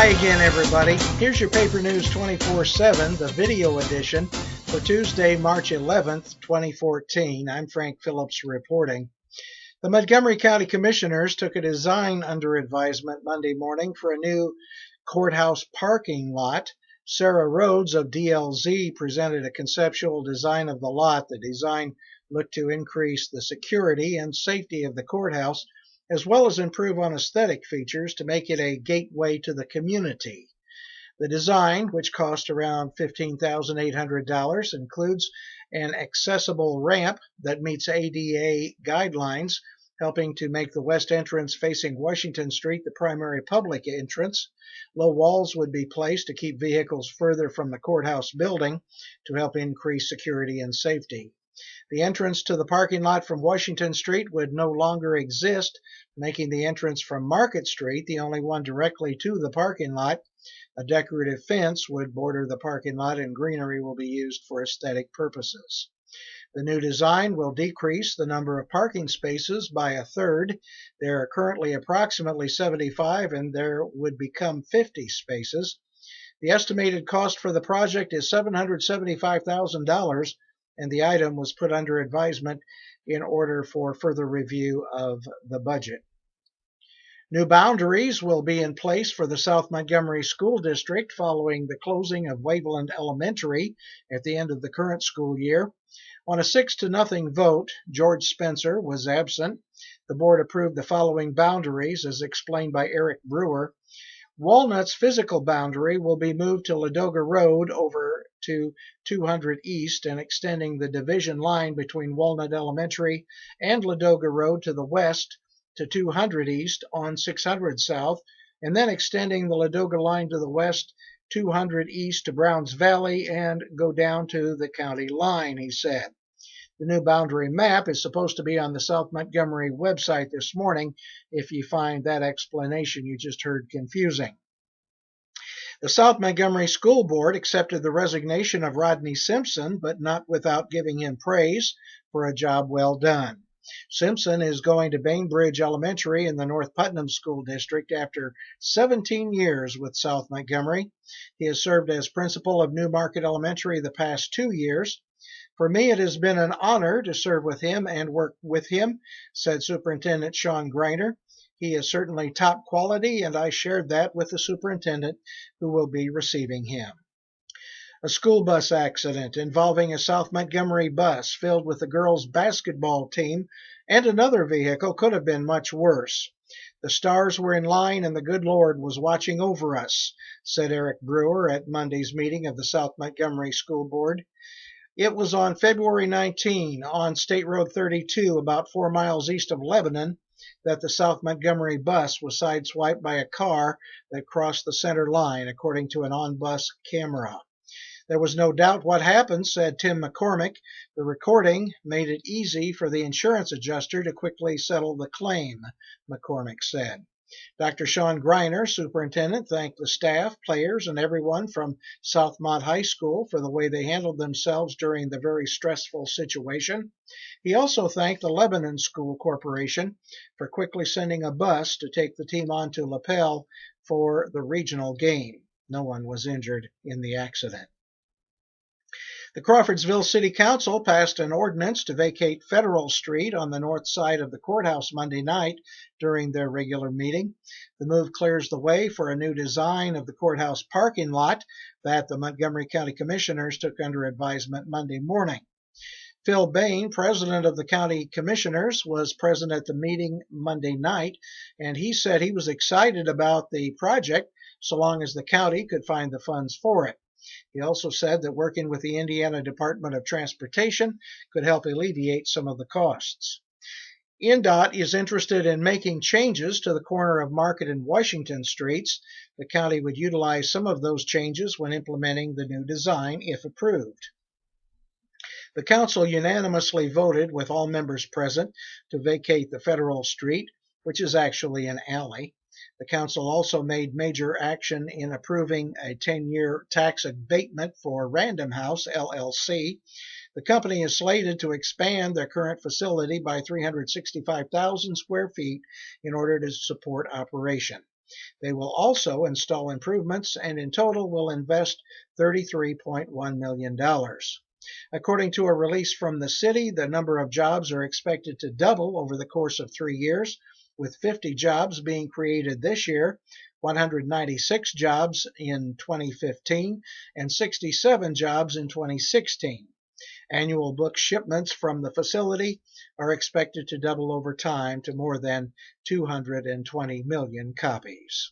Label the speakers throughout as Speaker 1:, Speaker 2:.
Speaker 1: Hi again, everybody. Here's your Paper News 24/7, the video edition for Tuesday, March 11th, 2014. I'm Frank Phillips reporting. The Montgomery County Commissioners took a design under advisement Monday morning for a new courthouse parking lot. Sarah Rhodes of DLZ presented a conceptual design of the lot. The design looked to increase the security and safety of the courthouse, as well as improve on aesthetic features to make it a gateway to the community. The design, which cost around $15,800, includes an accessible ramp that meets ADA guidelines, helping to make the west entrance facing Washington Street the primary public entrance. Low walls would be placed to keep vehicles further from the courthouse building to help increase security and safety. The entrance to the parking lot from Washington Street would no longer exist, making the entrance from Market Street the only one directly to the parking lot. A decorative fence would border the parking lot, and greenery will be used for aesthetic purposes. The new design will decrease the number of parking spaces by a third. There are currently approximately 75, and there would become 50 spaces. The estimated cost for the project is $775,000, and the item was put under advisement in order for further review of the budget. New boundaries will be in place for the South Montgomery School District following the closing of Waveland Elementary at the end of the current school year. On a 6-0 vote, George Spencer was absent. The board approved the following boundaries, as explained by Eric Brewer. Walnut's physical boundary will be moved to Ladoga Road over to 200 East and extending the division line between Walnut Elementary and Ladoga Road to the west to 200 East on 600 South, and then extending the Ladoga line to the west 200 East to Browns Valley and go down to the county line, he said. The new boundary map is supposed to be on the South Montgomery website this morning if you find that explanation you just heard confusing. The South Montgomery School Board accepted the resignation of Rodney Simpson, but not without giving him praise for a job well done. Simpson is going to Bainbridge Elementary in the North Putnam School District after 17 years with South Montgomery. He has served as principal of New Market Elementary the past 2 years. For me, it has been an honor to serve with him and work with him, said Superintendent Sean Greiner. He is certainly top quality, and I shared that with the superintendent, who will be receiving him. A school bus accident involving a South Montgomery bus filled with the girls' basketball team and another vehicle could have been much worse. The stars were in line and the good Lord was watching over us, said Eric Brewer at Monday's meeting of the South Montgomery School Board. It was on February 19 on State Road 32, about 4 miles east of Lebanon, that the South Montgomery bus was sideswiped by a car that crossed the center line, according to an on-bus camera. There was no doubt what happened, said Tim McCormick. The recording made it easy for the insurance adjuster to quickly settle the claim, McCormick said. Dr. Sean Greiner, superintendent, thanked the staff, players, and everyone from South Mont High School for the way they handled themselves during the very stressful situation. He also thanked the Lebanon School Corporation for quickly sending a bus to take the team on to Lapel for the regional game. No one was injured in the accident. The Crawfordsville City Council passed an ordinance to vacate Federal Street on the north side of the courthouse Monday night during their regular meeting. The move clears the way for a new design of the courthouse parking lot that the Montgomery County Commissioners took under advisement Monday morning. Phil Bain, president of the county commissioners, was present at the meeting Monday night, and he said he was excited about the project so long as the county could find the funds for it. He also said that working with the Indiana Department of Transportation could help alleviate some of the costs. INDOT is interested in making changes to the corner of Market and Washington Streets. The county would utilize some of those changes when implementing the new design, if approved. The council unanimously voted, with all members present, to vacate the Federal Street, which is actually an alley. The council also made major action in approving a 10-year tax abatement for Random House, LLC. The company is slated to expand their current facility by 365,000 square feet in order to support operation. They will also install improvements and in total will invest $33.1 million. According to a release from the city, the number of jobs are expected to double over the course of 3 years, with 50 jobs being created this year, 196 jobs in 2015, and 67 jobs in 2016. Annual book shipments from the facility are expected to double over time to more than 220 million copies.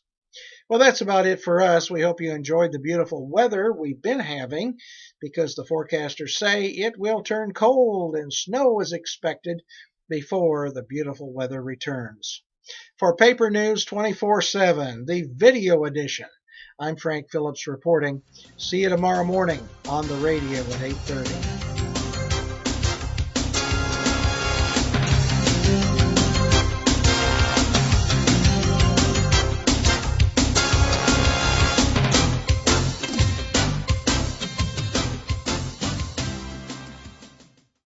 Speaker 1: Well, that's about it for us. We hope you enjoyed the beautiful weather we've been having, because the forecasters say it will turn cold and snow is expected before the beautiful weather returns. For Paper News 24/7, the video edition, I'm Frank Phillips reporting. See you tomorrow morning on the radio at 8:30.